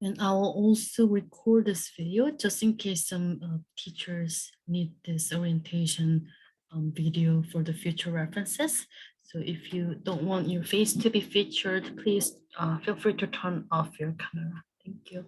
And I'll also record this video just in case some teachers need this orientation video for the future references. So if you don't want your face to be featured, please feel free to turn off your camera. Thank you.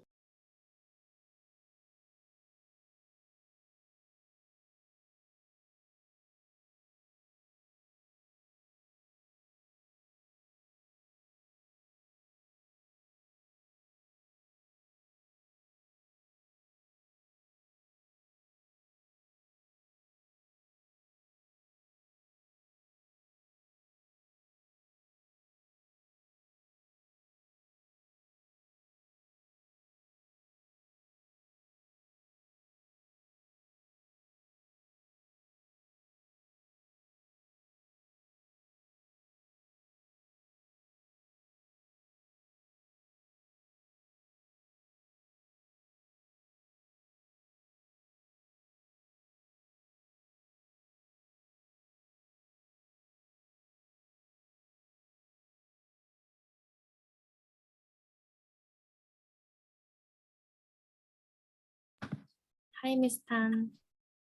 Hi, Miss Tan.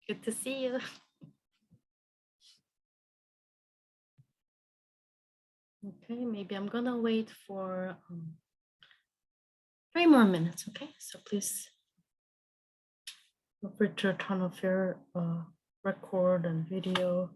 Good to see you. Okay, maybe I'm gonna wait for 3 more minutes, okay? So please feel free to turn off your record and video.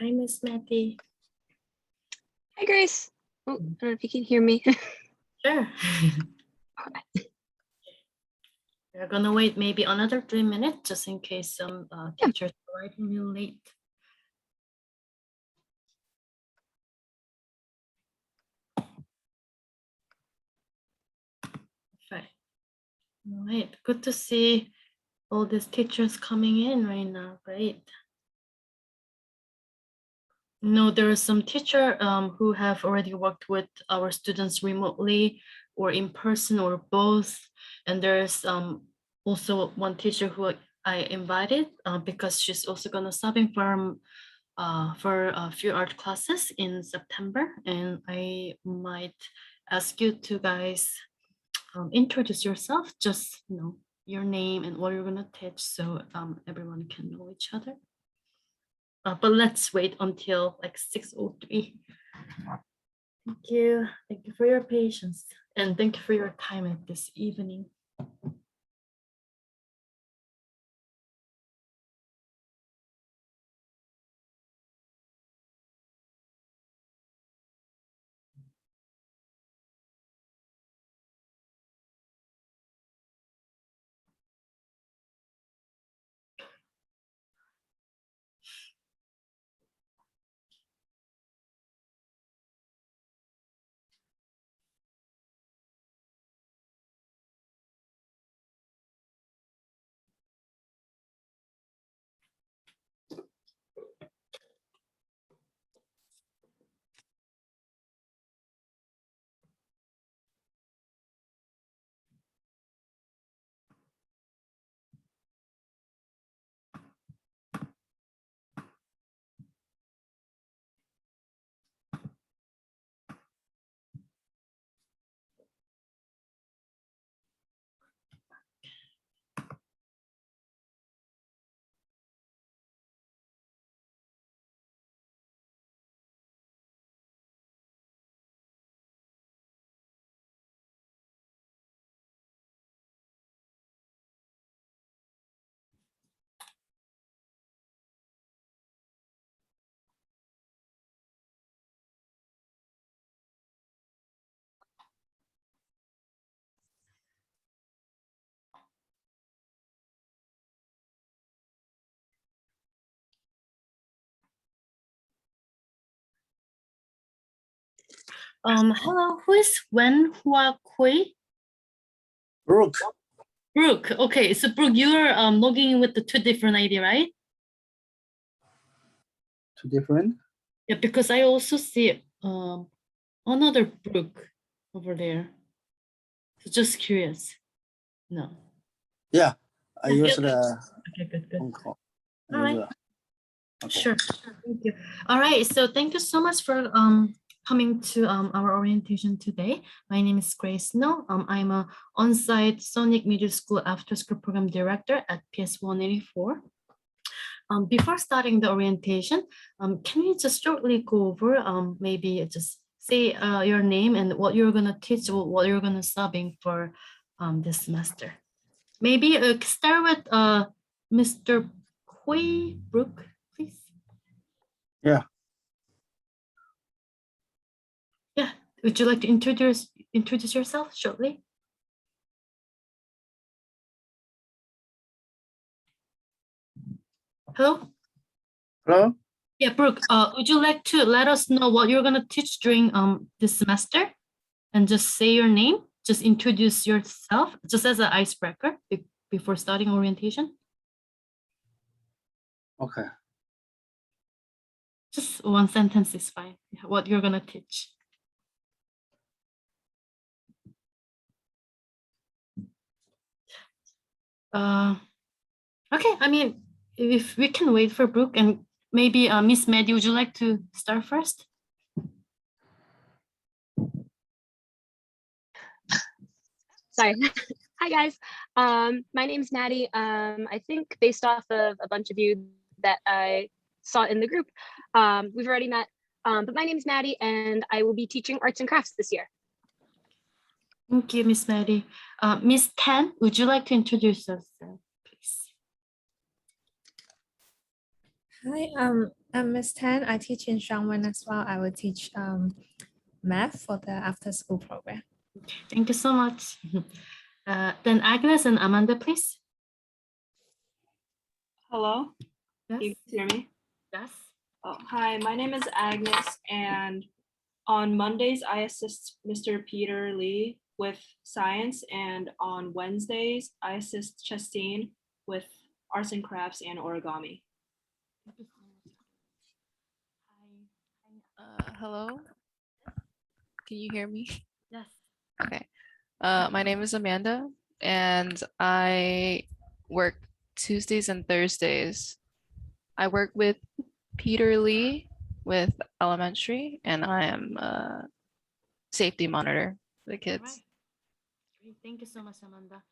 Hi, Miss Matty. Hi, Grace. Oh, I don't know if you can hear me. Sure. We're gonna wait maybe another 3 minutes just in case some teachers are arriving real late. Okay. All right, good to see all these teachers coming in right now. Great. No, there are some teachers who have already worked with our students remotely or in person or both. And there's also one teacher who I invited because she's also gonna subbing for a few art classes in September. And I might ask you to guys introduce yourself, just your name and what you're gonna teach so everyone can know each other. But let's wait until like 6:03. Thank you. Thank you for your patience. And thank you for your time at this evening. Hello, who is Wen Hua Kui? Brooke. Brooke. Okay, so Brooke, you're logging in with the 2 different ID, right? 2 different? Yeah, because I also see Another Brooke over there. So just curious. No. Yeah, I Yeah, use okay. the Okay, good, good. phone call. I All use right. okay. Sure. Thank you. All right. So thank you so much for coming to our orientation today. My name is Grace No. I'm a on-site SONYC Middle School After School Program Director at PS 184. Before starting the orientation, can you just shortly go over maybe just say your name and what you're gonna teach or what you're gonna subbing for this semester? Maybe start with Mr. Hui Brook, please. Yeah. Yeah, would you like to introduce yourself shortly? Hello? Hello. Yeah, Brooke, would you like to let us know what you're gonna teach during this semester? And just say your name, just introduce yourself, just as an icebreaker before starting orientation. Okay. Just one sentence is fine, what you're gonna teach. Okay, I mean, if we can wait for Brooke and maybe Miss Maddie, would you like to start first? Sorry. Hi guys. My name's Maddie. I think based off of a bunch of you that I saw in the group, we've already met. But my name's Maddie, and I will be teaching arts and crafts this year. Thank you, Miss Maddie. Miss Tan, would you like to introduce yourself, please? Hi, I'm Miss Tan. I teach in Shangwen as well. I will teach math for the after school program. Thank you so much. Then Agnes and Amanda, please. Hello, Yes. you guys hear me? Yes. Oh, hi, my name is Agnes, and on Mondays I assist Mr. Peter Lee with science, and on Wednesdays I assist Chastine with arts and crafts and origami. Hello, can you hear me? Yes. Okay. My name is Amanda, and I work Tuesdays and Thursdays. I work with Peter Lee with elementary, and I am a safety monitor for the All kids. right. Great. Thank you so much, Amanda.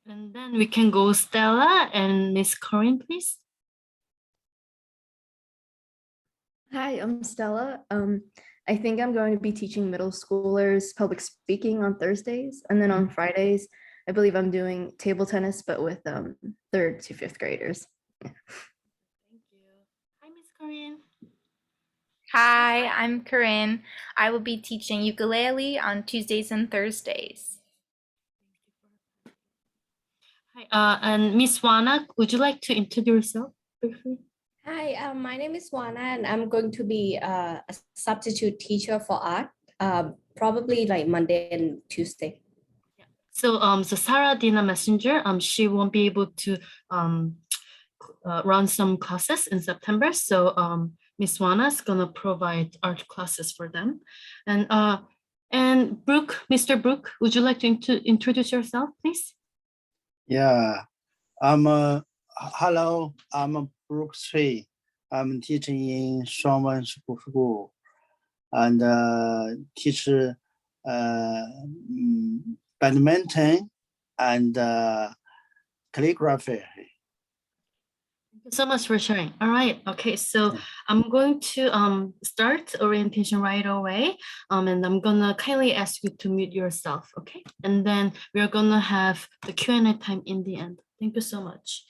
And then we can go Stella and Miss Corinne, please. Hi, I'm Stella. I think I'm going to be teaching middle schoolers public speaking on Thursdays, and then on Fridays, I believe I'm doing table tennis, but with 3rd to 5th graders. Thank you. Hi, Miss Corinne. Hi, I'm Corinne. I will be teaching ukulele on Tuesdays and Thursdays. Hi, and Miss Wana, would you like to introduce yourself briefly? Hi, my name is Wana, and I'm going to be a substitute teacher for art, probably like Monday and Tuesday. So, so Sarah Dina Messenger, she won't be able to run some classes in September. So, Miss Wana is gonna provide art classes for them. And Brooke, Mr. Brooke, would you like to introduce yourself, please? Yeah. Hello. I'm Brooke Tree. I'm teaching in Shangwen School and teach badminton and calligraphy. Thank you so much for sharing. All right. Okay. So I'm going to start orientation right away. And I'm gonna kindly ask you to mute yourself. Okay. And then we're gonna have the Q&A time in the end. Thank you so much.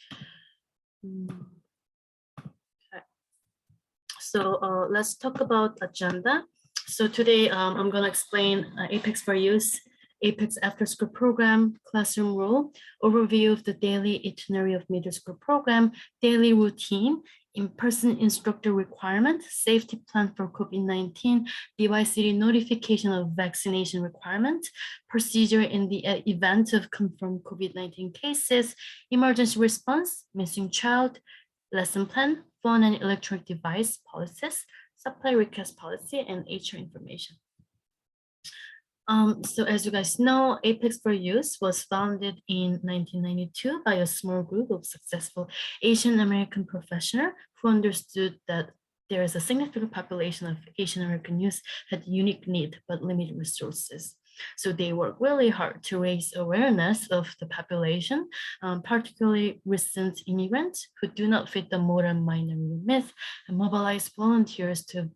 Okay. So let's talk about agenda. So today I'm gonna explain Apex for Use, Apex After School Program, classroom role, overview of the daily itinerary of middle school program, daily routine, in-person instructor requirement, safety plan for COVID-19, DYCD notification of vaccination requirement, procedure in the event of confirmed COVID-19 cases, emergency response, missing child, lesson plan, phone and electronic device policies, supply request policy, and HR information. So as you guys know, Apex for Youth was founded in 1992 by a small group of successful Asian American professionals who understood that there is a significant population of Asian American youth had unique need but limited resources. So they work really hard to raise awareness of the population, particularly recent immigrants who do not fit the modern minority myth, and mobilize volunteers to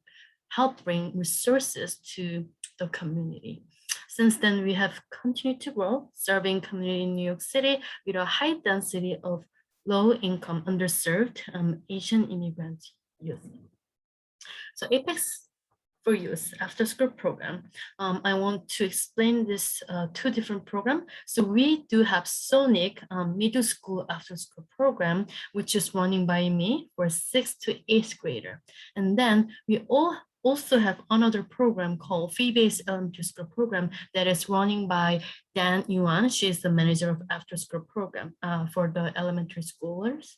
help bring resources to the community. Since then, we have continued to grow, serving community in New York City with a high density of low-income, underserved Asian immigrant youth. So Apex for Youth after school program. I want to explain this two different programs. So we do have SONYC middle school after school program, which is running by me for 6th to 8th grader. And then we also have another program called fee-based elementary school program that is running by Dan Yuan. She is the manager of after school program for the elementary schoolers.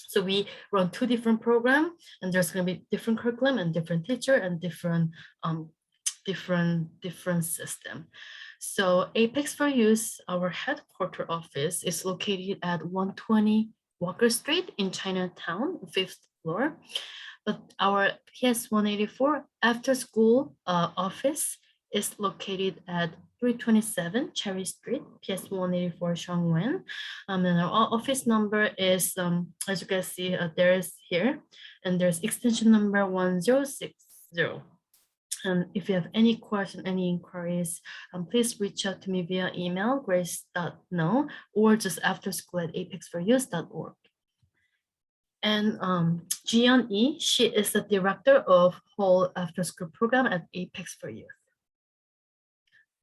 So we run two different programs, and there's going to be different curriculum and different teacher and different system. So Apex for Youth, our headquarter office is located at 120 Walker Street in Chinatown, 5th floor. But our PS 184 after school office is located at 327 Cherry Street, PS 184 Shangwen. And our office number is, as you can see, there is here, and there's extension number 1060. And if you have any question, any inquiries, please reach out to me via email, grace.no, or just afterschool@apexforyouth.org. And Jian Yi, she is the director of whole after school program at Apex for Youth.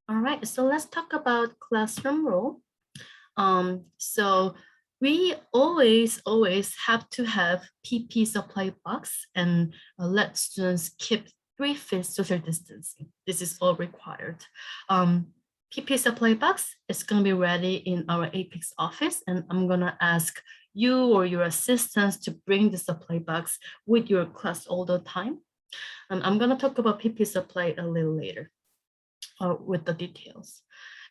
All right, so let's talk about classroom role. So we always have to have PP supply box and let students keep 3 feet social distancing. This is all required. PP supply box is going to be ready in our Apex office, and I'm going to ask you or your assistants to bring the supply box with your class all the time. I'm going to talk about PP supply a little later with the details.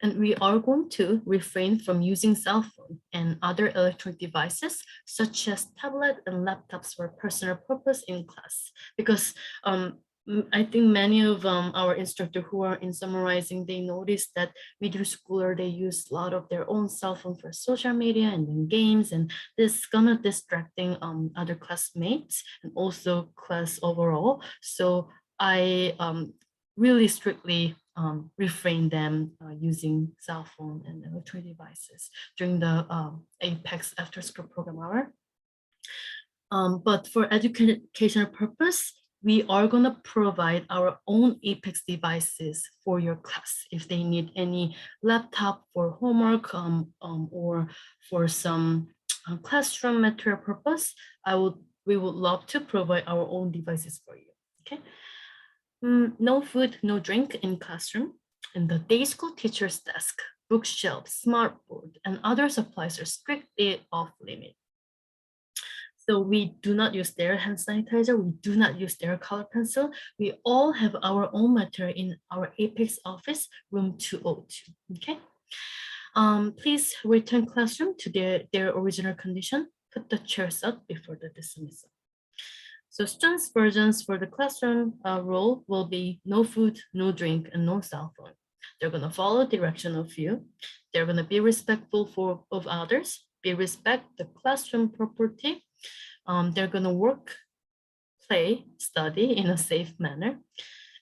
And we are going to refrain from using cell phone and other electronic devices such as tablet and laptops for personal purpose in class, because I think many of our instructors who are in summarizing, they noticed that middle schooler, they use a lot of their own cell phone for social media and then games, and this is gonna distracting other classmates and also class overall. So I really strictly refrain them using cell phone and electronic devices during the Apex after school program hour. But for educational purpose, we are going to provide our own Apex devices for your class. If they need any laptop for homework or for some classroom material purpose, we would love to provide our own devices for you. Okay. No food, no drink in classroom. And the day school teacher's desk, bookshelf, smartboard, and other supplies are strictly off limit. So we do not use their hand sanitizer. We do not use their color pencil. We all have our own material in our Apex office, room 202, okay? Please return classroom to their original condition. Put the chairs up before the dismissal. So students' versions for the classroom role will be no food, no drink, and no cell phone. They're gonna follow direction of you. They're gonna be respectful of others, respect the classroom property. They're gonna work, play, study in a safe manner.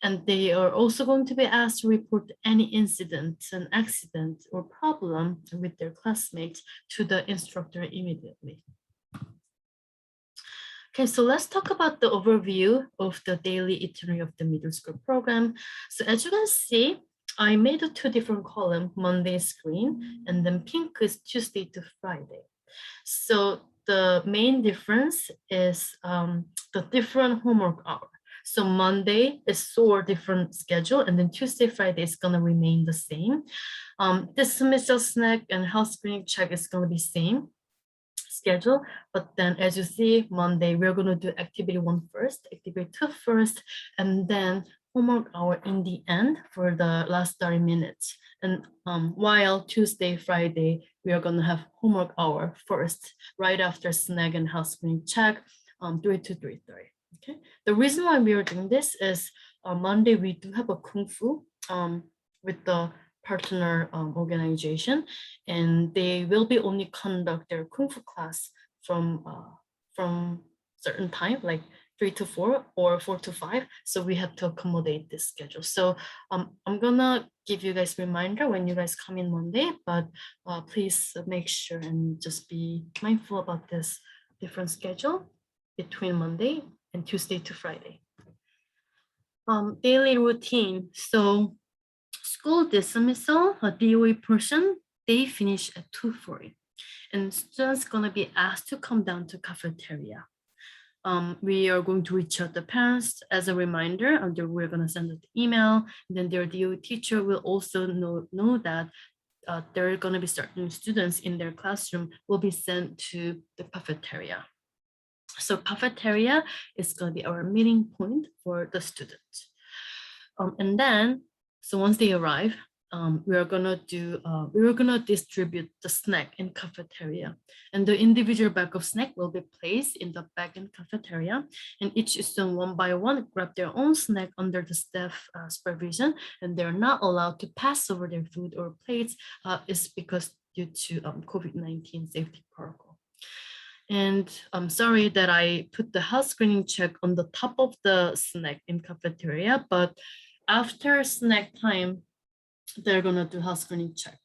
And they are also going to be asked to report any incident, an accident, or problem with their classmates to the instructor immediately. Okay, so let's talk about the overview of the daily itinerary of the middle school program. So as you can see, I made a 2 different columns, Monday is green, and then pink is Tuesday to Friday. So the main difference is the different homework hour. So Monday is so different schedule, and then Tuesday, Friday is gonna remain the same. Dismissal snack and health screening check is gonna be same schedule, but then as you see, Monday, we're gonna do activity 1 first, activity 2 first, and then homework hour in the end for the last 30 minutes. And while Tuesday, Friday, we are gonna have homework hour first, right after snack and house cleaning check, 3 to 3:30. Okay. The reason why we are doing this is on Monday we do have a Kung Fu with the partner organization, and they will be only conduct their Kung Fu class from certain time, like 3 to 4 or 4 to 5. So we have to accommodate this schedule. So I'm gonna give you guys reminder when you guys come in Monday, but please make sure and just be mindful about this different schedule between Monday and Tuesday to Friday. Daily routine. So school dismissal, a DOE portion, they finish at 2:40. And students gonna be asked to come down to cafeteria. We are going to reach out the parents as a reminder, and we're going to send an email. And then their DOE teacher will also know that there are going to be certain students in their classroom will be sent to the cafeteria. So cafeteria is going to be our meeting point for the students. And then, so once they arrive, we're gonna distribute the snack in cafeteria, and the individual bag of snack will be placed in the bag in cafeteria, and each student one by one grab their own snack under the staff supervision, and they're not allowed to pass over their food or plates. Is because due to COVID-19 safety protocol. And I'm sorry that I put the house screening check on the top of the snack in cafeteria, but after snack time, they're gonna do house screening check.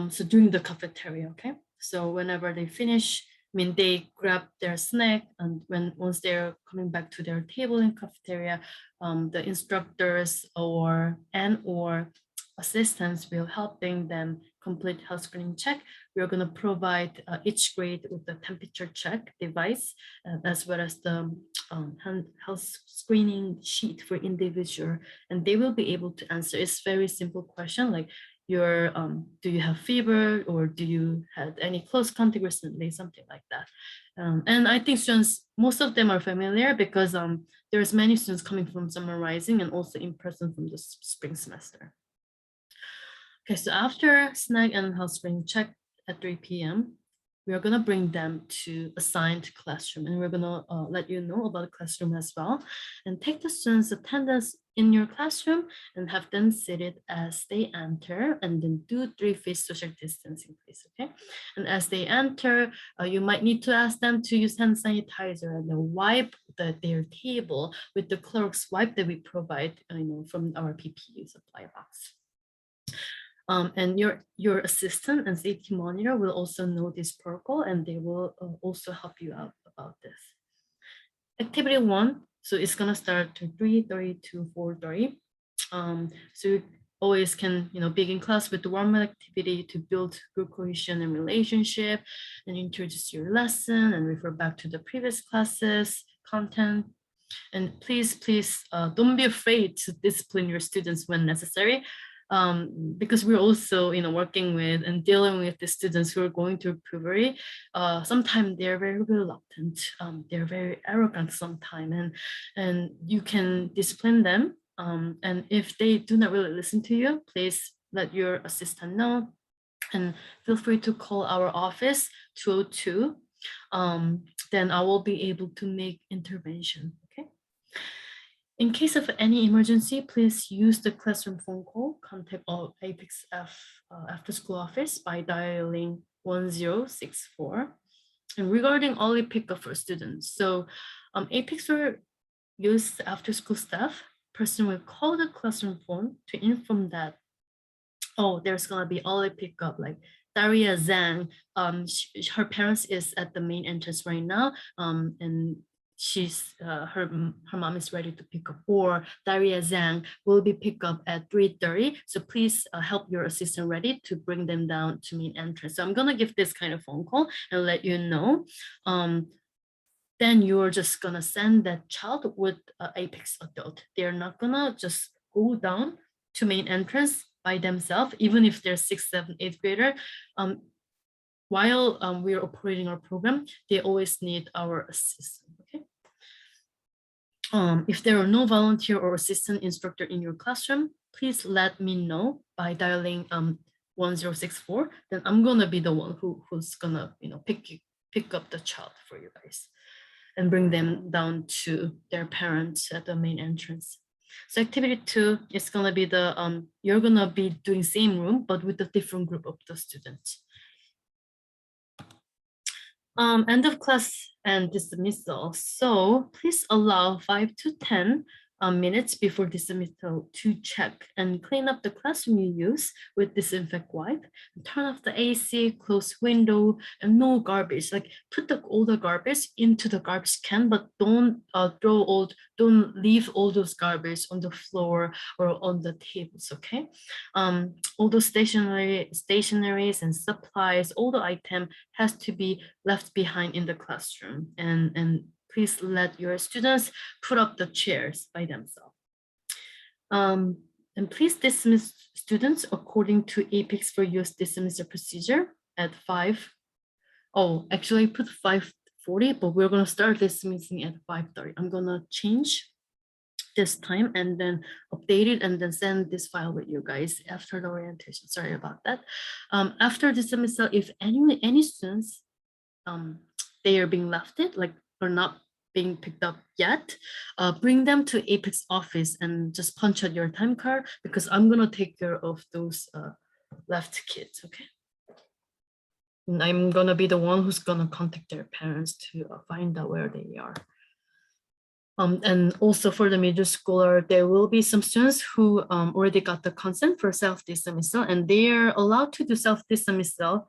So during the cafeteria, okay? So whenever they finish, I mean, they grab their snack, and once they're coming back to their table in cafeteria, the instructors or assistants will helping them complete health screening check. We are going to provide each grade with the temperature check device, as well as the health screening sheet for individual, and they will be able to answer. It's very simple question like do you have fever, or do you have any close contact recently, something like that. And I think students, most of them are familiar because there's many students coming from summer rising and also in person from the spring semester. Okay, so after snack and health screening check at 3 p.m., we are gonna bring them to assigned classroom, and we're gonna let you know about the classroom as well, and take the students' attendance in your classroom and have them seated as they enter, and then do 3 feet social distancing, please, okay? And as they enter, you might need to ask them to use hand sanitizer and then wipe their table with the clerk's wipe that we provide, from our PPE supply box. And your assistant and safety monitor will also know this protocol, and they will also help you out about this. Activity 1, so it's gonna start to 3:30 to 4:30. So you always can begin class with the warm activity to build group cohesion and relationship, and introduce your lesson and refer back to the previous classes content. And please don't be afraid to discipline your students when necessary. Because we're also working with and dealing with the students who are going through puberty. Sometimes they're very reluctant, they're very arrogant sometimes, and you can discipline them, and if they do not really listen to you, please let your assistant know, and feel free to call our office 202. Then I will be able to make intervention. Okay. In case of any emergency, please use the classroom phone call, contact our Apex after school office by dialing 1064. And regarding early pickup for students, so Apex will use the after school staff. Person will call the classroom phone to inform that, there's gonna be early pickup, like Daria Zhang, her parents is at the main entrance right now, and she's her mom is ready to pick up, or Daria Zhang will be picked up at 3:30. So please help your assistant ready to bring them down to main entrance. So I'm gonna give this kind of phone call and let you know. Then you're just gonna send that child with Apex adult. They're not gonna just go down to main entrance by themselves, even if they're 6th, 7th, 8th grader. While we're operating our program, they always need our assistance. Okay. If there are no volunteer or assistant instructor in your classroom, please let me know by dialing 1064. Then I'm gonna be the one who's gonna pick up the child for you guys and bring them down to their parents at the main entrance. So activity 2 is gonna be the you're gonna be doing same room but with a different group of the students. End of class and dismissal. So please allow 5 to 10 minutes before dismissal to check and clean up the classroom you use with disinfect wipe. Turn off the AC, close window, and no garbage. Like put all the garbage into the garbage can, but don't don't leave all those garbage on the floor or on the tables. Okay. All those stationaries and supplies, all the item has to be left behind in the classroom, and please let your students put up the chairs by themselves. And please dismiss students according to APEX for use dismissal procedure at 5. Oh, actually I put 5:40, but we're gonna start dismissing at 5:30. I'm gonna change this time and then update it and then send this file with you guys after the orientation. Sorry about that. After dismissal, if any students they are being left it, like or not being picked up yet, bring them to APEX office and just punch out your time card because I'm gonna take care of those left kids, okay? And I'm gonna be the one who's gonna contact their parents to find out where they are. And also for the middle schooler, there will be some students who already got the consent for self-dismissal, and they are allowed to do self-dismissal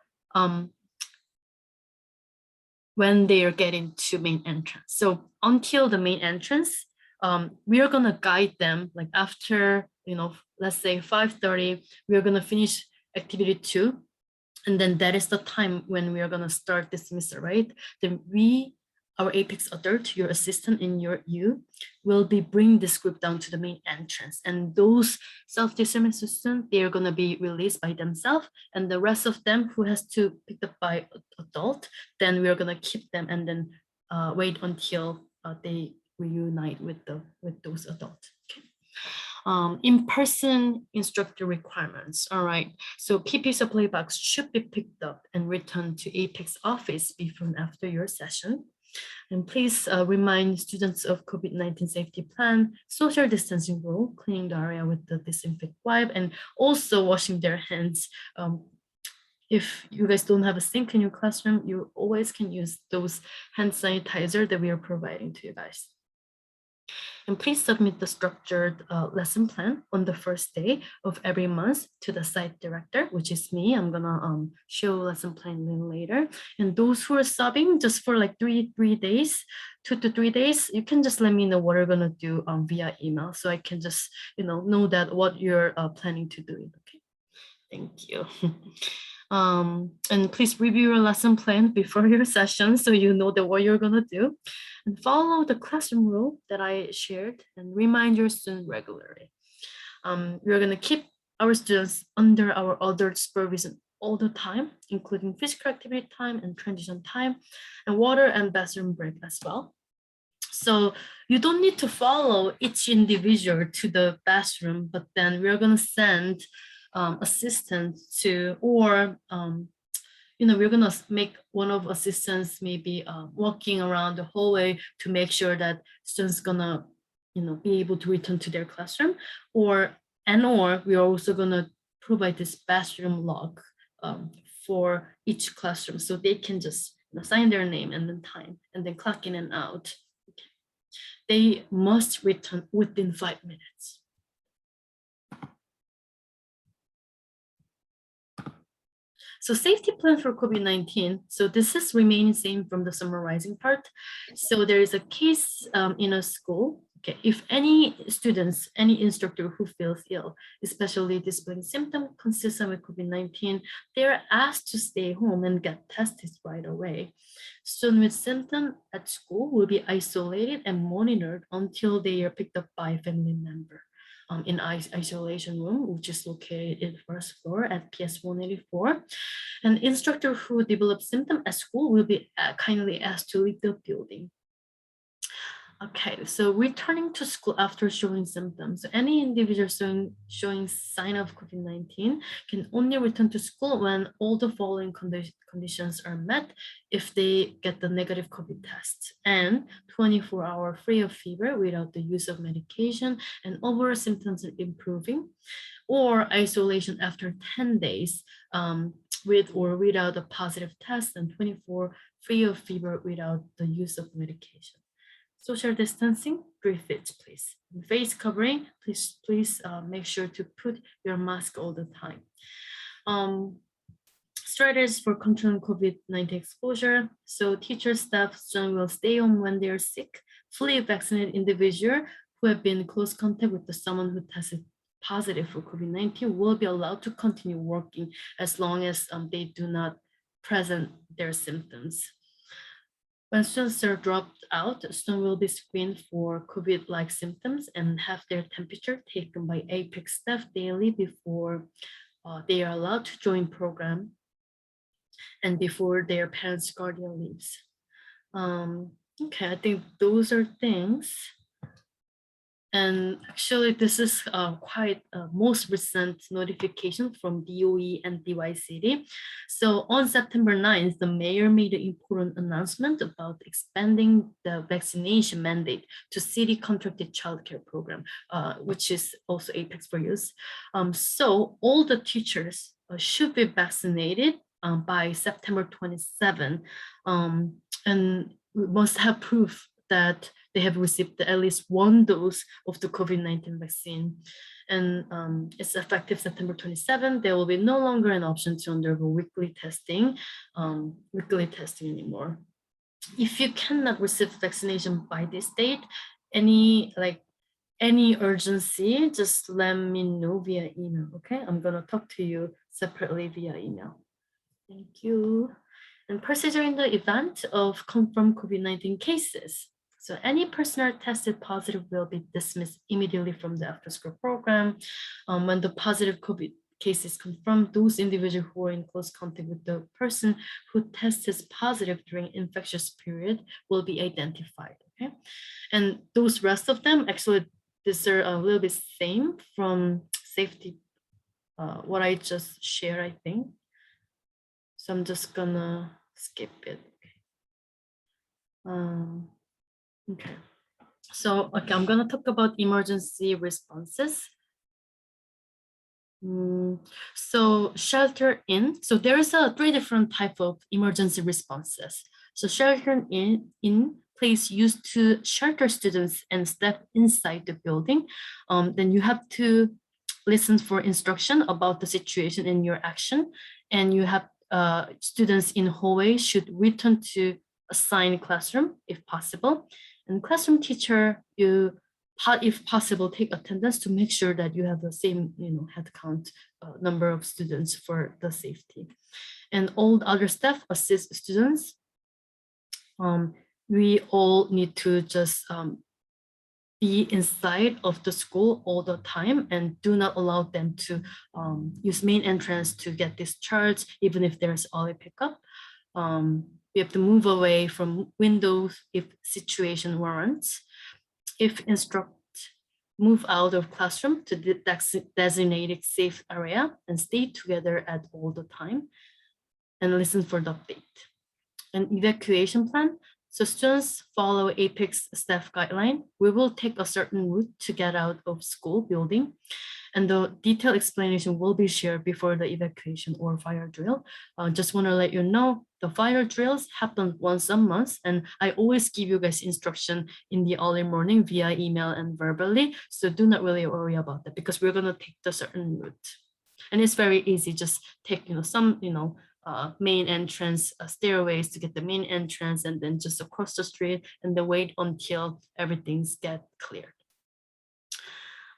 when they are getting to main entrance. So until the main entrance, we are gonna guide them like after, let's say 5:30, we are gonna finish activity 2. And then that is the time when we are gonna start dismissal, right? Then our APEX adult, your assistant in you will be bringing this group down to the main entrance. And those self-dismissal students, they are gonna be released by themselves. And the rest of them who has to pick up by adult, then we are gonna keep them and then wait until they reunite with those adults. Okay. In-person instructor requirements. All right. So key supply box should be picked up and returned to APEX office before and after your session. And please remind students of COVID-19 safety plan, social distancing rule, cleaning the area with the disinfect wipe, and also washing their hands. If you guys don't have a sink in your classroom, you always can use those hand sanitizer that we are providing to you guys. And please submit the structured lesson plan on the first day of every month to the site director, which is me. I'm gonna show lesson plan later. And those who are subbing just for like 2 to 3 days, you can just let me know what you're gonna do via email, so I can just know that what you're planning to do. Okay, thank you. And please review your lesson plan before your session so you know what you're gonna do. And follow the classroom rule that I shared and remind your students regularly. We're gonna keep our students under our adult supervision all the time, including physical activity time and transition time, and water and bathroom break as well. So you don't need to follow each individual to the bathroom, but then we're gonna send assistants to, or we're gonna make one of assistants maybe walking around the hallway to make sure that students gonna be able to return to their classroom, or we are also gonna provide this bathroom log for each classroom, so they can just sign their name and then time and then clock in and out. Okay. They must return within 5 minutes. So safety plan for COVID-19. So this is remaining same from the summarizing part. So there is a case in a school. Okay, if any students, any instructor who feels ill, especially displaying symptoms consistent with COVID-19, they're asked to stay home and get tested right away. Students with symptoms at school will be isolated and monitored until they are picked up by a family member. In isolation room, which is located in first floor at PS 184. An instructor who develops symptoms at school will be kindly asked to leave the building. Okay, so returning to school after showing symptoms. So any individual showing sign of COVID-19 can only return to school when all the following conditions are met if they get the negative COVID test and 24-hour free of fever without the use of medication and overall symptoms are improving, or isolation after 10 days with or without a positive test and 24 free of fever without the use of medication. Social distancing, 3 feet, please. And face covering, please make sure to put your mask all the time. Strategies for controlling COVID-19 exposure. So teachers, staff, students will stay home when they are sick. Fully vaccinated individual who have been in close contact with someone who tested positive for COVID-19 will be allowed to continue working as long as they do not present their symptoms. When students are dropped out, students will be screened for COVID-like symptoms and have their temperature taken by APEX staff daily before they are allowed to join program and before their parents' guardian leaves. Okay, I think those are things. And actually, this is quite most recent notification from DOE and DY So on September 9th, the mayor made an important announcement about expanding the vaccination mandate to city contracted childcare program, which is also APEX for youth. So all the teachers should be vaccinated by September 27, and we must have proof that they have received at least one dose of the COVID-19 vaccine. And it's effective September 27. There will be no longer an option to undergo weekly testing anymore. If you cannot receive vaccination by this date, any urgency, just let me know via email, okay? I'm gonna talk to you separately via email. Thank you. And procedure in the event of confirmed COVID-19 cases. So any personnel tested positive will be dismissed immediately from the after-school program. When the positive COVID case is confirmed, those individuals who are in close contact with the person who tested positive during infectious period will be identified, okay? And those rest of them, actually, these are a little bit same from safety, what I just shared, I think. So I'm just gonna skip it. Okay, so I'm gonna talk about emergency responses. So shelter in, so there's 3 different type of emergency responses. So shelter in place used to shelter students and staff inside the building. Then you have to listen for instruction about the situation in your action, and you have students in hallway should return to assigned classroom if possible. And classroom teacher, you, if possible, take attendance to make sure that you have the same, head count number of students for the safety. And all the other staff assist students. We all need to just be inside of the school all the time and do not allow them to use main entrance to get discharged, even if there's early pickup. We have to move away from windows if situation warrants. If instruct, move out of classroom to the designated safe area and stay together at all the time and listen for the update. An evacuation plan. So students follow APEX staff guideline. We will take a certain route to get out of school building, and the detailed explanation will be shared before the evacuation or fire drill. Just want to let you know, the fire drills happen once a month, and I always give you guys instruction in the early morning via email and verbally. So do not really worry about that because we're gonna take the certain route, and it's very easy. Just take some main entrance stairways to get the main entrance, and then just across the street, and then wait until everything's get cleared.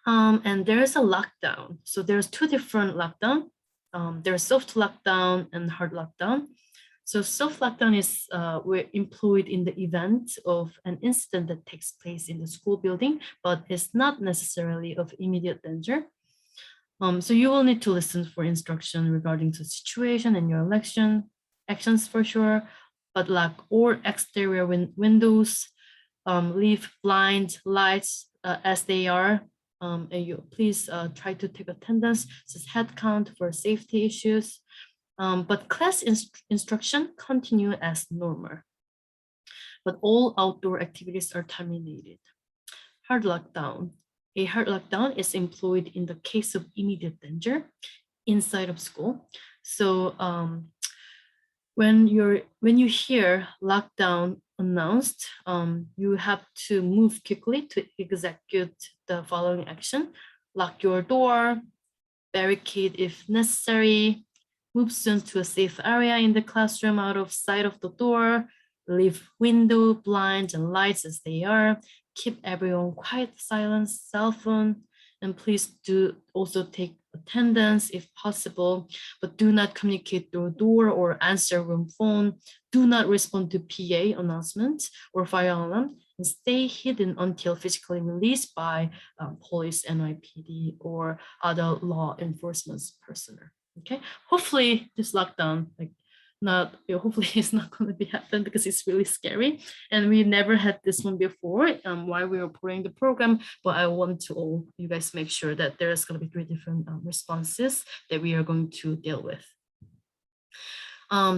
And there's a lockdown. So there's 2 different lockdown. There's soft lockdown and hard lockdown. So soft lockdown is we're employed in the event of an incident that takes place in the school building, but it's not necessarily of immediate danger. So you will need to listen for instruction regarding the situation and your actions for sure, but lock all exterior windows, leave blind lights as they are. And you please try to take attendance, just head count for safety issues. But class instruction continue as normal. But all outdoor activities are terminated. Hard lockdown. A hard lockdown is employed in the case of immediate danger inside of school. So when you hear lockdown announced, you have to move quickly to execute the following action: lock your door, barricade if necessary, move students to a safe area in the classroom out of sight of the door, leave window, blinds, and lights as they are, keep everyone quiet, silence, cell phone, and please do also take attendance if possible, but do not communicate through door or answer room phone. Do not respond to PA announcements or fire alarm, and stay hidden until physically released by police, NYPD, or other law enforcement personnel. Okay, hopefully this lockdown, hopefully it's not going to be happen, because it's really scary, and we never had this one before while we were putting the program. But I want to all you guys make sure that there's going to be 3 different responses that we are going to deal with.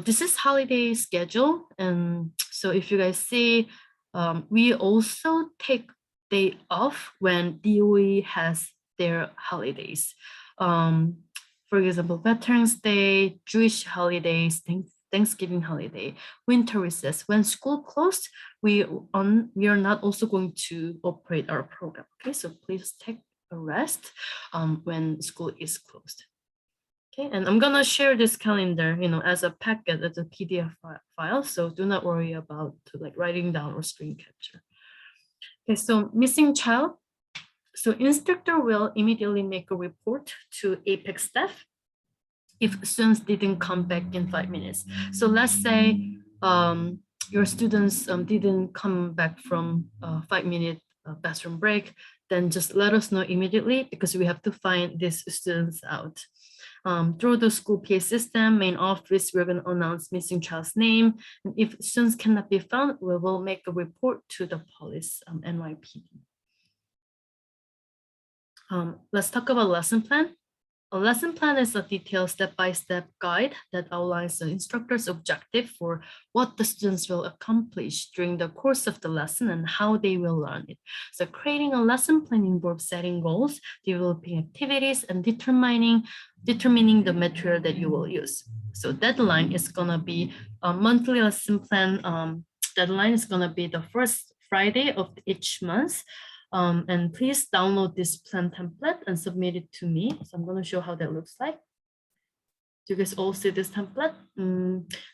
This is holiday schedule, and so if you guys see, we also take day off when DOE has their holidays. For example, Veterans Day, Jewish holidays, Thanksgiving holiday, winter recess. When school closed, we are not also going to operate our program. Okay, so please take a rest when school is closed. Okay, and I'm gonna share this calendar, as a packet, as a PDF file. So do not worry about writing down or screen capture. Okay, so missing child. So instructor will immediately make a report to APEC staff if students didn't come back in 5 minutes. So let's say your students didn't come back from 5-minute bathroom break, then just let us know immediately, because we have to find these students out. Through the school PA system, main office, we're going to announce missing child's name. And if students cannot be found, we will make a report to the police, NYPD. Let's talk about lesson plan. A lesson plan is a detailed step-by-step guide that outlines the instructor's objective for what the students will accomplish during the course of the lesson and how they will learn it. So creating a lesson plan involves setting goals, developing activities, and determining the material that you will use. So deadline is gonna be a monthly lesson plan. Deadline is gonna be the first Friday of each month. And please download this plan template and submit it to me. So I'm going to show how that looks like. Do you guys all see this template?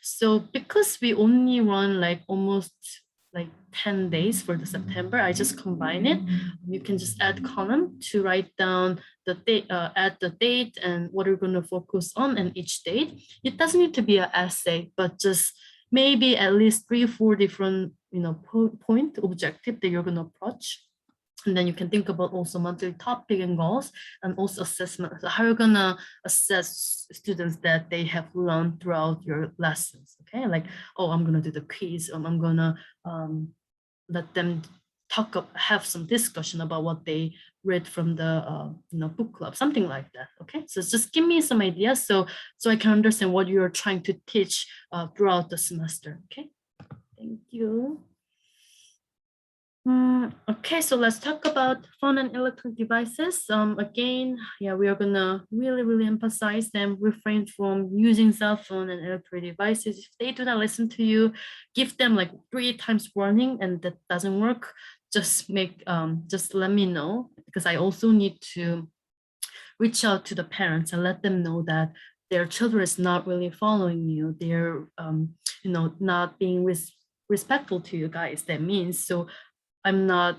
So because we only run almost 10 days for the September, I just combine it. You can just add column to write down the date, add the date and what you're going to focus on and each date. It doesn't need to be an essay, but just maybe at least 3 or 4 different point objective that you're going to approach. And then you can think about also monthly topic and goals, and also assessment. So how you're gonna assess students that they have learned throughout your lessons. Okay, I'm gonna do the quiz, I'm gonna let them have some discussion about what they read from the book club, something like that. Okay, so just give me some ideas so I can understand what you're trying to teach throughout the semester. Okay, thank you. Okay, so let's talk about phone and electronic devices. Again, we are gonna really emphasize them, refrain from using cell phone and electronic devices. If they do not listen to you, give them 3 times warning, and that doesn't work. Just let me know, because I also need to reach out to the parents and let them know that their children is not really following you. They're not being respectful to you guys. That means I'm not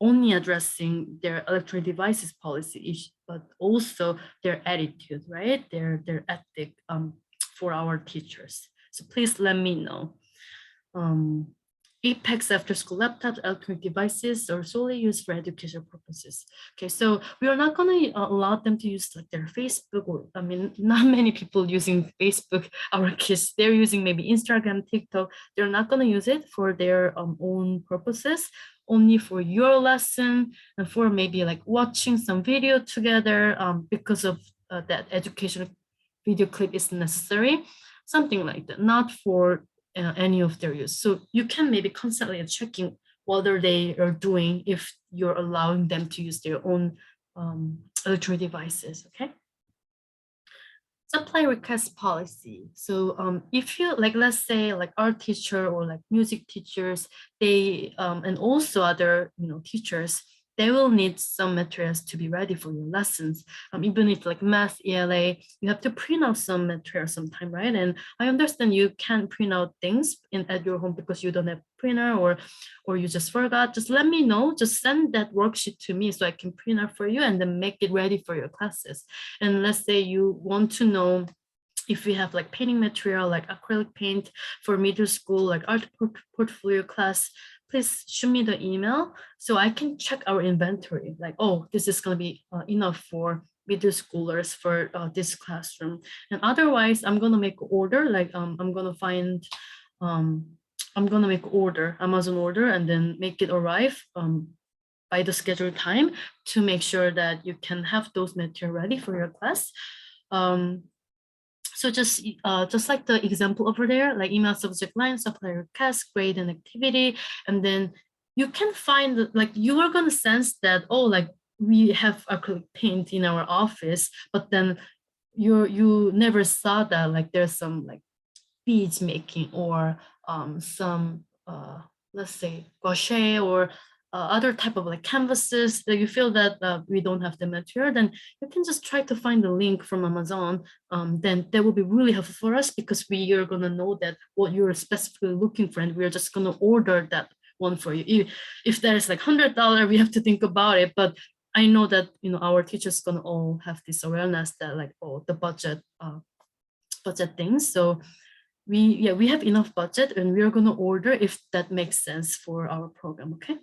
only addressing their electronic devices policy issue, but also their attitude, right? Their ethic for our teachers. So please let me know. Apex after school laptops, electronic devices are solely used for educational purposes. Okay, so we are not going to allow them to use like their Facebook, or I mean, not many people using Facebook. Our kids, they're using maybe Instagram, TikTok. They're not going to use it for their own purposes, only for your lesson and for maybe like watching some video together because of that educational video clip is necessary, something like that, not for any of their use. So you can maybe constantly checking whether they are doing if you're allowing them to use their own electronic devices, okay? Supply request policy. So if you like, let's say like art teacher or like music teachers, they and also other teachers, they will need some materials to be ready for your lessons. Even if like math, ELA, you have to print out some material sometime, right? And I understand you can't print out things at your home because you don't have printer or you just forgot. Just let me know. Just send that worksheet to me so I can print out for you and then make it ready for your classes. And let's say you want to know if we have like painting material like acrylic paint for middle school, like art portfolio class, please shoot me the email so I can check our inventory. Like, oh, this is going to be enough for middle schoolers for this classroom. And otherwise, I'm going to make order. Like, I'm going to find, I'm going to make order, Amazon order, and then make it arrive by the scheduled time to make sure that you can have those material ready for your class. So just like the example over there, like email subject line, supply request, grade and activity, and then you can find like you are gonna sense that, oh, like we have acrylic paint in our office, but then you never saw that like there's some like beads making or some let's say crochet or other type of like canvases that you feel that we don't have the material, then you can just try to find the link from Amazon. Then that will be really helpful for us because we are going to know that what you're specifically looking for, and we're just going to order that one for you. If that is like $100, we have to think about it, but I know that our teachers going to all have this awareness that like, oh, the budget things. So we have enough budget and we are going to order if that makes sense for our program. Okay.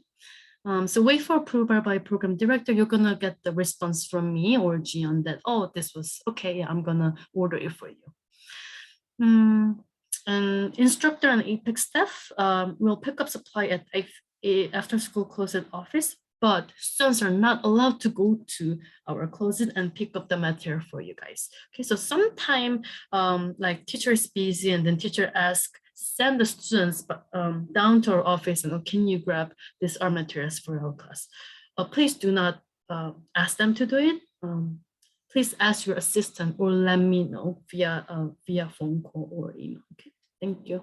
So wait for approval by program director. You're gonna get the response from me or Gian that, oh, this was okay. I'm gonna order it for you. And instructor and Apex staff will pick up supply at after school closet office, but students are not allowed to go to our closet and pick up the material for you guys. Okay, so sometime like teacher is busy and then teacher asks, send the students down to our office and can you grab these art materials for our class? Please do not ask them to do it. Please ask your assistant or let me know via phone call or email. Okay, thank you.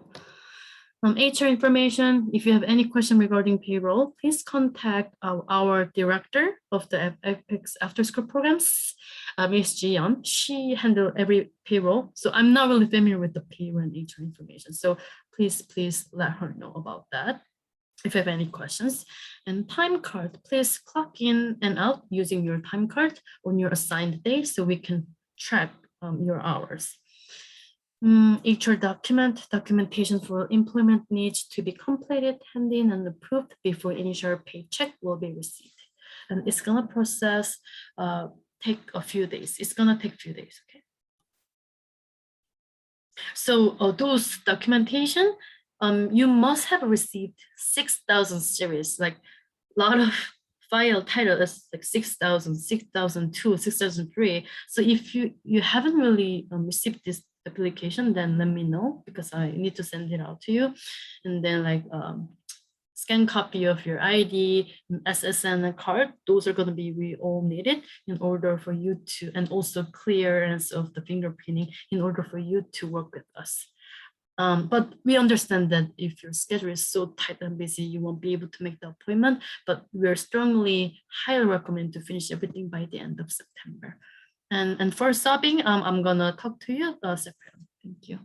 HR information, if you have any question regarding payroll, please contact our director of the Apex after school programs, Ms. Jiyeon. She handles every payroll. So I'm not really familiar with the payroll and HR information. So please let her know about that if you have any questions. And time card, please clock in and out using your time card on your assigned day so we can track your hours. HR documentation for employment needs to be completed, handed in and approved before initial paycheck will be received. And it's gonna process, take a few days. It's gonna take a few days, okay? So those documentation, you must have received 6,000 series, like a lot of file title is like 6,000, 6,002, 6,003. So if you haven't really received this application, then let me know because I need to send it out to you. And then like scan copy of your ID, SSN card, those are going to be we all needed in order for you to, and also clearance of the fingerprinting in order for you to work with us. But we understand that if your schedule is so tight and busy, you won't be able to make the appointment, but we're highly recommend to finish everything by the end of September. And for subbing, I'm gonna talk to you separately. Thank you.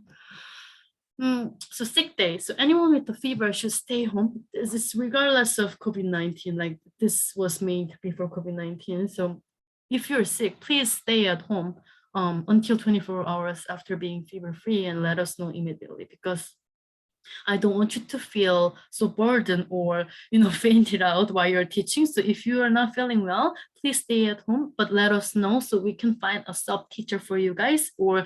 So sick day. So anyone with a fever should stay home. This is regardless of COVID-19. Like this was made before COVID-19. So if you're sick, please stay at home until 24 hours after being fever-free and let us know immediately because I don't want you to feel so burdened or, fainted out while you're teaching. So if you are not feeling well, please stay at home, but let us know so we can find a sub teacher for you guys or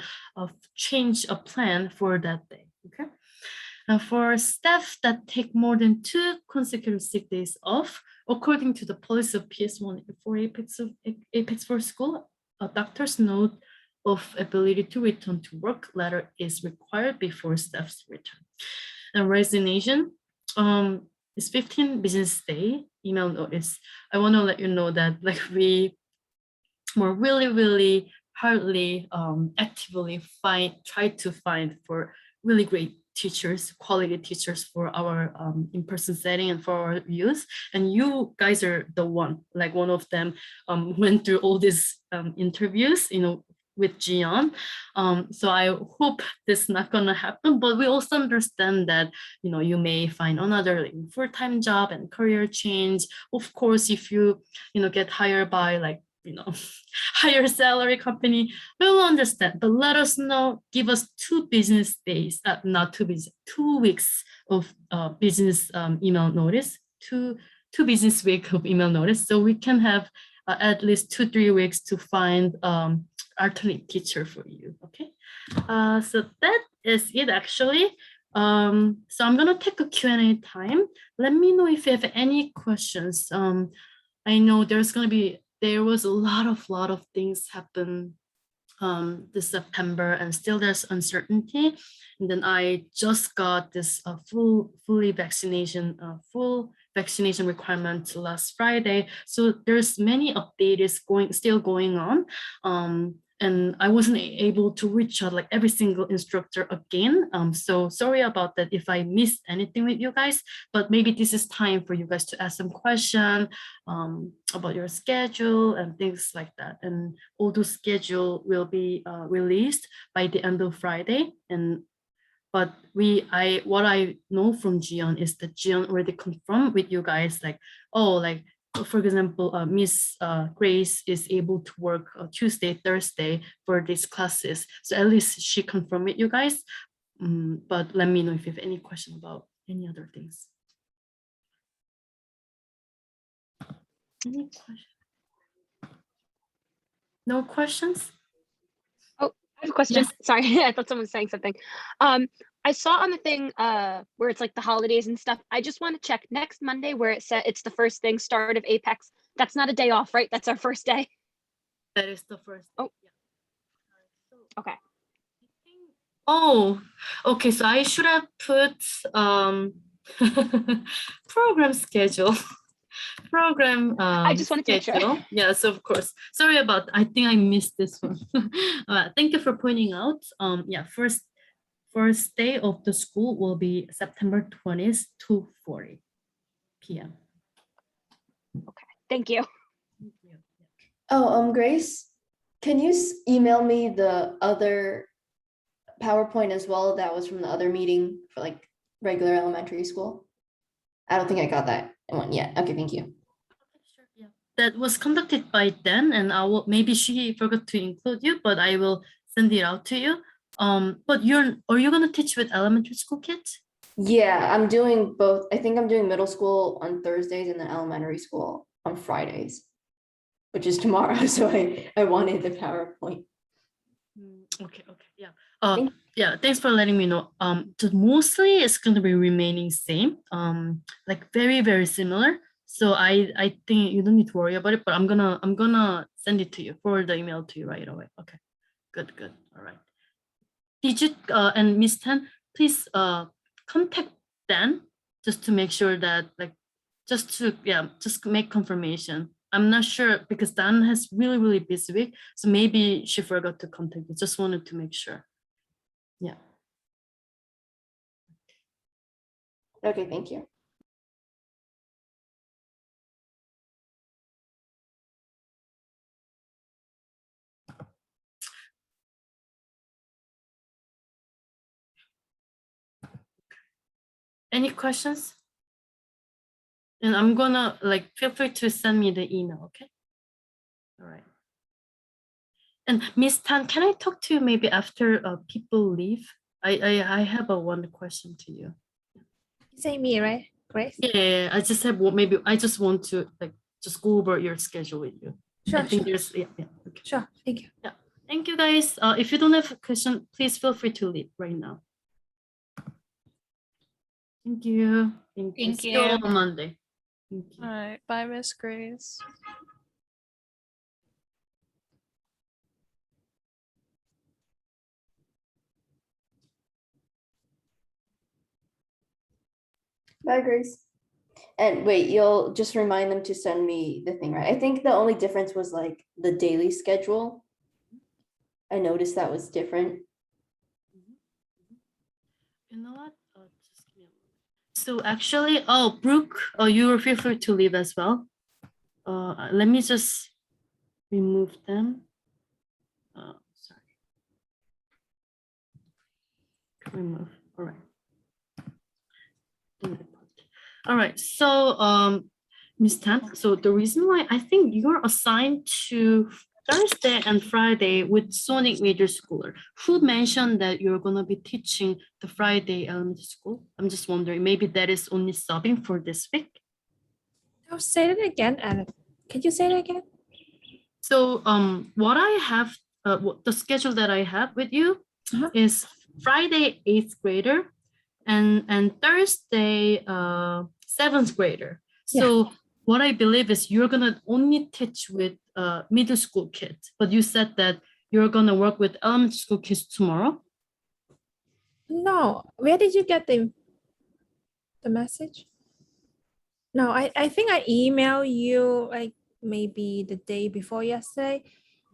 change a plan for that day. Okay. And for staff that take more than 2 consecutive sick days off, according to the policy of PS1 for Apex for school, a doctor's note of ability to return to work letter is required before staff's return. And resignation is 15 business day email notice. I want to let you know that we were really hardly actively try to find for really great teachers, quality teachers for our in-person setting and for our youth. And you guys are the one of them went through all these interviews, with Jian. So I hope this is not gonna happen, but we also understand that, you may find another full-time job and career change. Of course, if you, get hired by higher salary company, we will understand, but let us know, give us 2 business days, not 2 business, 2 weeks of business email notice, two business week of email notice, so we can have at least 2-3 weeks to find alternate teacher for you. Okay, so that is it actually. So I'm gonna take a Q&A time. Let me know if you have any questions. I know there was a lot of things happen this September, and still there's uncertainty. And then I just got this full vaccination requirement last Friday. So there's many updates still going on. And I wasn't able to reach out every single instructor again. So sorry about that if I missed anything with you guys, but maybe this is time for you guys to ask some question about your schedule and things like that. And all those schedule will be released by the end of Friday. But what I know from Jian is that Jian already confirmed with you guys, for example, Miss Grace is able to work Tuesday, Thursday for these classes. So at least she confirmed with you guys. But let me know if you have any question about any other things. Any questions? No questions? Oh, I have a question. Yes. Sorry, I thought someone was saying something. I saw on the thing where it's the holidays and stuff. I just want to check next Monday where it said it's the first thing, start of Apex. That's not a day off, right? That's our first day. That is the first. Oh. Yeah. Okay. Oh, okay. So I should have put program schedule. Program I just wanted to make schedule. sure. Yes, of course. Sorry about. I think I missed this one. Thank you for pointing out. Yeah, first day of the school will be September 20th, 2:40 p.m. Okay. Thank you. Oh, Grace, can you email me the other PowerPoint as well that was from the other meeting for regular elementary school? I don't think I got that one yet. Okay, thank you. Sure, yeah. That was conducted by Dan, and maybe she forgot to include you, but I will send it out to you. But are you gonna teach with elementary school kids? Yeah, I'm doing both. I think I'm doing middle school on Thursdays and then elementary school on Fridays, which is tomorrow. So I wanted the PowerPoint. Okay, yeah. Yeah, thanks for letting me know. Just mostly it's going to be remaining same, very similar. So I think you don't need to worry about it, but I'm gonna send it to you, forward the email to you right away. Okay, good. All right. Did you and Miss Tan, please contact Dan just to make sure that just make confirmation. I'm not sure because Dan has really busy week, so maybe she forgot to contact you. Just wanted to make sure. Yeah. Okay, thank you. Any questions? And I'm gonna feel free to send me the email, okay? All right. And Miss Tan, can I talk to you maybe after people leave? I have one question to you. You say me, right, Grace? Yeah, I just have maybe I just want to like just go over your schedule with you. Sure, I think sure, there's okay. sure. Thank you. Thank you guys. If you don't have a question, please feel free to leave right now. Thank you. Thank you. Thank See you all you. on Monday. Thank you. All right. Bye, Miss Grace. Bye, Grace. And wait, you'll just remind them to send me the thing, right? I think the only difference was like the daily schedule. I noticed that was different. You know what? Just give me a moment. So actually, oh, Brooke, you feel free to leave as well. Let me just remove them. Sorry. Remove. All right. All right. So, Ms. Tan, so the reason why I think you're assigned to Thursday and Friday with SONYC Middle Schooler. Who mentioned that you're gonna be teaching the Friday elementary school? I'm just wondering, maybe that is only subbing for this week. I'll say it again, Alex. Can you say it again? So, what I have, the schedule that I have with you is Friday 8th grader and Thursday 7th grader. So what I believe is you're gonna only teach with middle school kids, but you said that you're gonna work with elementary school kids tomorrow. No, where did you get the message? No, I think I emailed you like maybe the day before yesterday,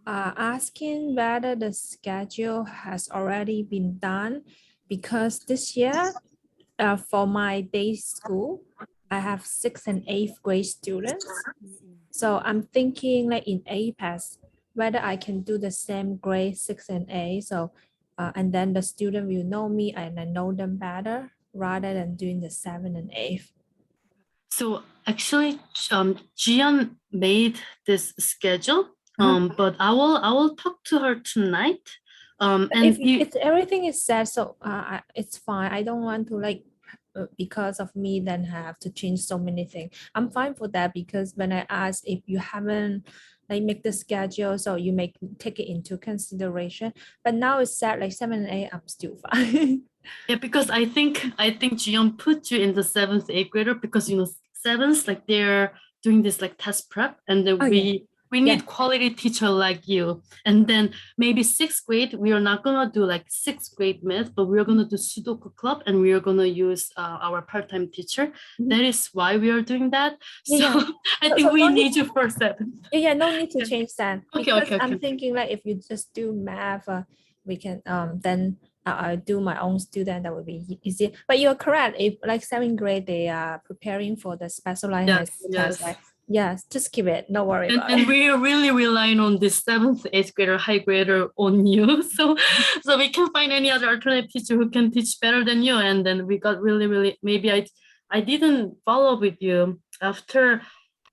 asking whether the schedule has already been done, because this year, for my day school, I have 6th and 8th grade students. So I'm thinking like in APAS, whether I can do the same grade 6 and 8. So, and then the student will know me and I know them better rather than doing the 7 and 8. So actually, Jian made this schedule, but I will talk to her tonight. And if everything is set, so it's fine. I don't want to like because of me then have to change so many things. I'm fine for that, because when I asked if you haven't like make the schedule, so you may take it into consideration. But now it's set like 7 and 8, I'm still fine. Yeah, because I think Jiyoung put you in the 7th, 8th grader because, you know, 7th, like they're doing this like test prep, and then we need quality teacher like you. And then maybe 6th grade, we are not gonna do like 6th grade math, but we're gonna do Sudoku club and we are gonna use our part-time teacher. That is why we are doing that. So I think we need you for 7th. Yeah, no need to change that. Okay. I'm thinking like if you just do math, we can then I'll do my own student, that would be easy. But you're correct. If like 7th grade, they are preparing for the specialized high school test, right? Yes, just keep it. Don't worry about and it. we are really relying on this 7th, 8th grader, high grader on you. So we can find any other alternative teacher who can teach better than you. And then we got really, maybe I didn't follow up with you after,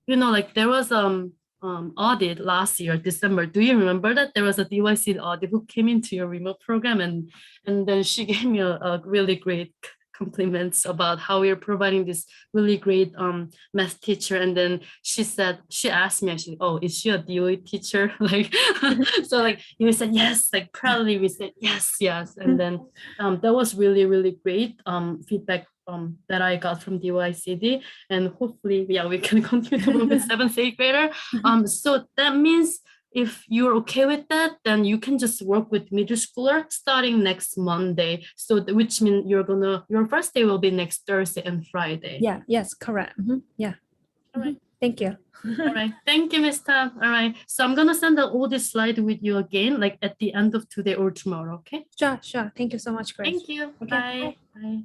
you know, like there was audit last year, December. Do you remember that there was a DYC audit who came into your remote program, and then she gave me a really great compliments about how we are providing this really great math teacher. And then she asked me actually, oh, is she a DOE teacher? Like, so like you said yes, like proudly we said yes. And then that was really great feedback that I got from DYCD, and hopefully, we can continue to work with 7th, 8th grader. So that means if you're okay with that, then you can just work with middle schooler starting next Monday. So which means your first day will be next Thursday and Friday. Yes, correct. Yeah. All right. Thank you. All right. Thank you, Ms. Tam. All right. So I'm gonna send out all this slide with you again, like at the end of today or tomorrow. Okay. Sure. Thank you so much, Grace. Thank you. Okay, Bye.